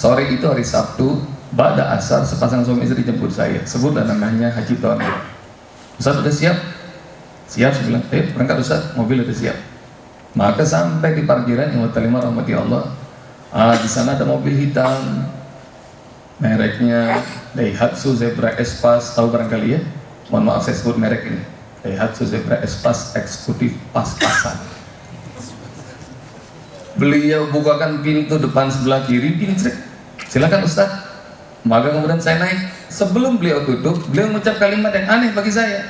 Sore itu hari Sabtu, ba'da asar sepasang suami istri jemput saya. Sebutlah namanya Haji Tony. Ustaz udah siap? Siap, saya bilang, berangkat Ustaz, mobil udah siap. Maka sampai di parkiran yang terima rahmati Allah, di sana ada mobil hitam, mereknya Daihatsu Zebra Espace, tahu barangkali ya? Mohon maaf saya sebut merek ini, Daihatsu Zebra Espace Eksekutif pas-pasan. Beliau bukakan pintu depan sebelah kiri, silakan Ustaz. Maka kemudian saya naik. Sebelum beliau tutup, beliau mengucap kalimat yang aneh bagi saya.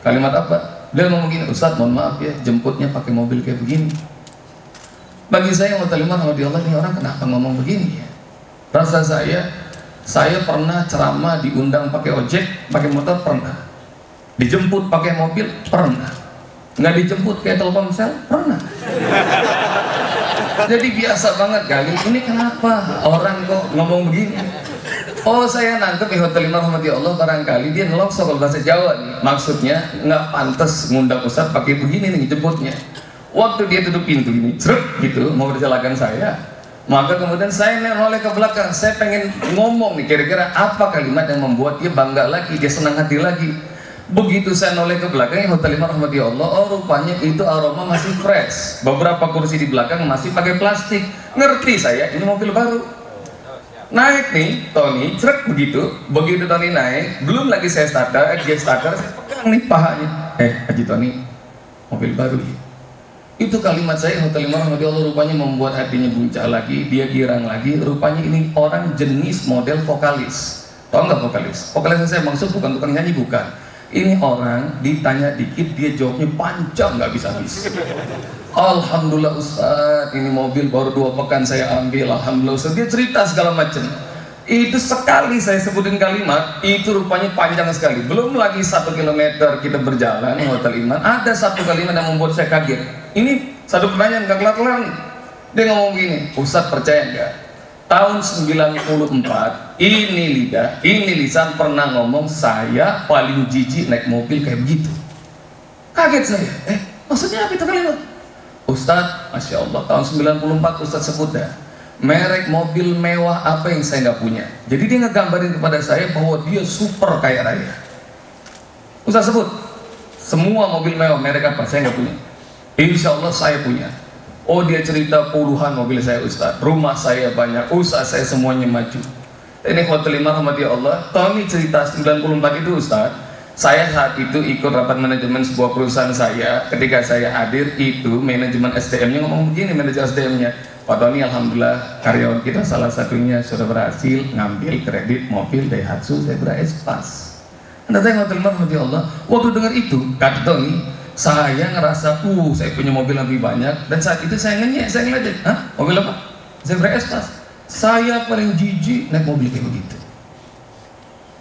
Kalimat apa? Beliau ngomong gini, Ustaz mohon maaf ya, jemputnya pakai mobil kayak begini. Bagi saya yang terima rahmati Allah, ini orang kenapa ngomong begini ya? Rasa saya pernah ceramah diundang pakai ojek, pakai motor pernah. Dijemput pakai mobil pernah. Nggak dijemput kayak Telkomsel pernah. Jadi biasa banget kali. Ini kenapa orang kok ngomong begini? Oh, saya nangkep terima rahmati Allah, barangkali dia nelokso kalau bahasa Jawa nih. Maksudnya nggak pantas ngundang Ustaz pakai begini nih jemputnya. Waktu dia tutup pintu ini, cerut gitu, mau berjalakan saya. Maka kemudian saya noleh ke belakang. Saya pengen ngomong nih, kira-kira apa kalimat yang membuat dia bangga lagi, dia senang hati lagi. Begitu saya noleh ke belakang, yang terima rahmati Allah, oh rupanya itu aroma masih fresh. Beberapa kursi di belakang masih pakai plastik. Ngerti saya, ini mobil baru. Naik nih, Tony, cerek begitu Tony naik, belum lagi saya starter, dia starter, saya pegang nih pahanya. Haji Tony, mobil baru ya. Itu kalimat saya, terima rahmati Allah, rupanya membuat hatinya buncah lagi, dia girang lagi. Rupanya ini orang jenis model vokalis. Tahu nggak vokalis? Vokalis yang saya maksud bukan tukang nyanyi, bukan. Ini orang ditanya dikit dia jawabnya panjang nggak bisa habis. Alhamdulillah Ustaz, ini mobil baru 2 pekan saya ambil, Alhamdulillah Ustaz. Dia cerita segala macam. Itu sekali saya sebutin kalimat, itu rupanya panjang sekali. Belum lagi 1 kilometer kita berjalan hotel iman, ada satu kalimat yang membuat saya kaget. Ini satu pertanyaan nggak kelar-kelar nih. Dia ngomong gini, Ustaz percaya nggak? Tahun 94, ini lisan pernah ngomong saya paling jijik naik mobil kayak begitu. Kaget saya, maksudnya apa itu kalimat? Ustadz, Masya Allah, tahun 94 Ustadz sebut dah, merek mobil mewah apa yang saya nggak punya. Jadi dia ngegambarin kepada saya bahwa dia super kaya raya. Ustadz sebut, semua mobil mewah merek apa, saya nggak punya. Insya Allah saya punya. Oh, dia cerita puluhan mobil saya Ustaz, rumah saya banyak, usaha saya semuanya maju. Ini terima rahmati Allah, Tony cerita 94 itu Ustaz, saya saat itu ikut rapat manajemen sebuah perusahaan saya. Ketika saya hadir itu manajemen SDM-nya ngomong begini, manajer SDM-nya, Pak Tony alhamdulillah karyawan kita salah satunya sudah berhasil ngambil kredit mobil Daihatsu Zebra Espace. Anda tanya terima rahmati Allah, waktu dengar itu kata Tony, saya ngerasa, saya punya mobil lebih banyak. Dan saat itu saya ngenyek, saya ngeliat, mobil apa? Zebra Espace. Saya paling jijik naik mobil kayak begitu.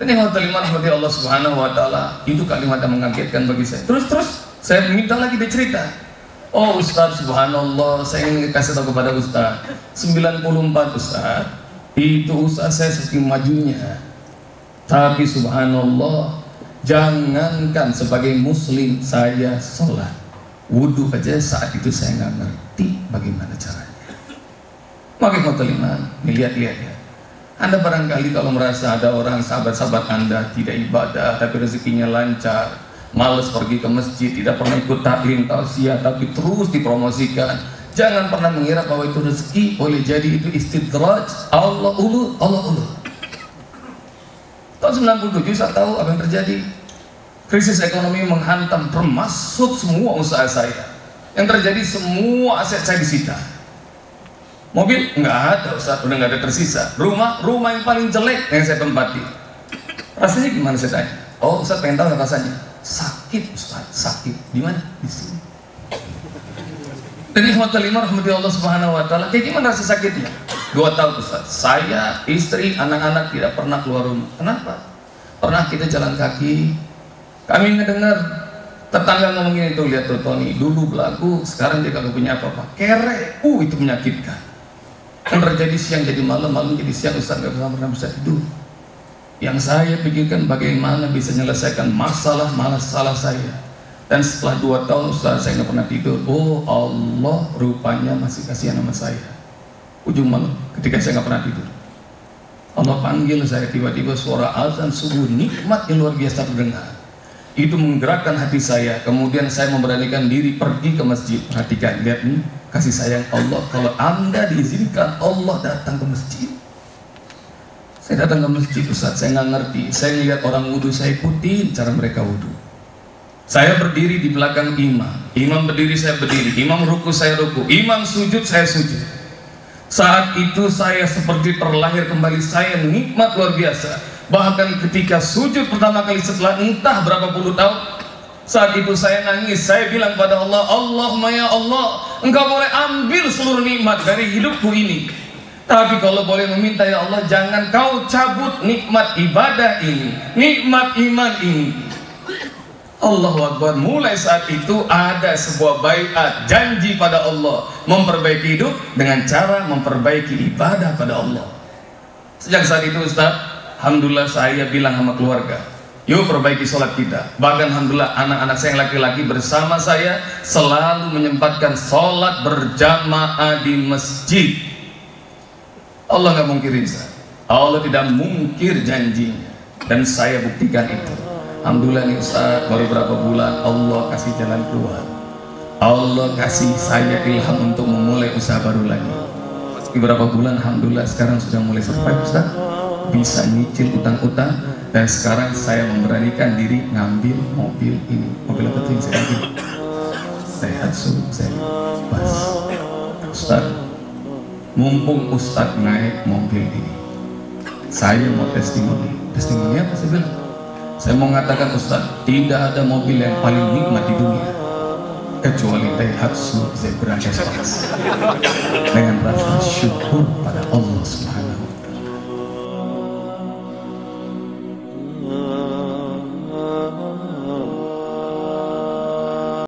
Dan yang terima rahmati Allah Subhanahu Wa Taala, itu kalimat yang mengagetkan bagi saya. Terus saya minta lagi dia cerita. Oh Ustaz, Subhanallah, saya ingin kasih tahu kepada Ustaz, 94 Ustaz, itu usaha saya saking majunya. Tapi Subhanallah, jangankan sebagai muslim saya sholat, wudhu aja saat itu saya nggak ngerti bagaimana caranya. Maka kau terima, lihat-lihat ya. Anda barangkali kalau merasa ada orang sahabat-sahabat Anda tidak ibadah tapi rezekinya lancar, malas pergi ke masjid, tidak pernah ikut taklim tausiah tapi terus dipromosikan, jangan pernah mengira bahwa itu rezeki. Boleh jadi itu istidraj, Allah ulur. Tahun 97 saya tahu apa yang terjadi. Krisis ekonomi menghantam termasuk semua usaha saya. Yang terjadi semua aset saya disita. Mobil nggak ada Ustaz, udah nggak ada tersisa. Rumah yang paling jelek yang saya tempati. Rasanya gimana saya tanya? Oh Ustaz pengen tahu rasanya? Sakit Ustaz, sakit. Di mana? Di sini. Dan rahmati Allah Subhanahu Wa Taala. Kayak gimana rasa sakitnya? 2 tahun Ustaz. Saya, istri, anak-anak tidak pernah keluar rumah. Kenapa? Pernah kita jalan kaki. Kami ngedengar tetangga ngomong gini tuh, lihat tuh Tony, dulu belagu, sekarang dia kagak punya apa-apa. Kere, itu menyakitkan. Kan terjadi siang jadi malam, malam jadi siang, Ustaz nggak pernah bisa tidur. Yang saya pikirkan bagaimana bisa menyelesaikan masalah saya. Dan setelah 2 tahun Ustaz saya nggak pernah tidur. Oh Allah rupanya masih kasihan sama saya. Ujung malam ketika saya nggak pernah tidur, Allah panggil saya, tiba-tiba suara azan subuh nikmat yang luar biasa terdengar. Itu menggerakkan hati saya. Kemudian saya memberanikan diri pergi ke masjid. Perhatikan, lihat nih kasih sayang Allah. Kalau Anda diizinkan Allah datang ke masjid. Saya datang ke masjid, Ustaz, saya nggak ngerti. Saya lihat orang wudhu, saya ikutin cara mereka wudhu. Saya berdiri di belakang imam. Imam berdiri, saya berdiri. Imam ruku, saya ruku. Imam sujud, saya sujud. Saat itu saya seperti terlahir kembali. Saya nikmat luar biasa. Bahkan ketika sujud pertama kali setelah entah berapa puluh tahun, saat itu saya nangis. Saya bilang pada Allah, Allahumma ya Allah, Engkau boleh ambil seluruh nikmat dari hidupku ini, tapi kalau boleh meminta ya Allah, jangan Kau cabut nikmat ibadah ini, nikmat iman ini. Allahu Akbar. Mulai saat itu ada sebuah baiat, janji pada Allah, memperbaiki hidup dengan cara memperbaiki ibadah pada Allah. Sejak saat itu Ustaz, alhamdulillah saya bilang sama keluarga, yuk perbaiki sholat kita. Bahkan alhamdulillah anak-anak saya yang laki-laki bersama saya selalu menyempatkan sholat berjamaah di masjid. Allah nggak mungkirin saya, Allah tidak mungkir janjinya, dan saya buktikan itu. Alhamdulillah nih Ustaz, baru berapa bulan Allah kasih jalan keluar. Allah kasih saya ilham untuk memulai usaha baru lagi. Beberapa bulan alhamdulillah sekarang sudah mulai survive Ustaz, bisa nyicil utang-utang, dan sekarang saya memberanikan diri ngambil mobil ini. Mobil apa tuh yang saya ambil? Daihatsu bus. Ustaz, mumpung Ustaz naik mobil ini, saya mau testimoni. Testimoni apa saya bilang? Saya mau mengatakan Ustaz, tidak ada mobil yang paling nikmat di dunia kecuali Daihatsu Zebra S-Class dengan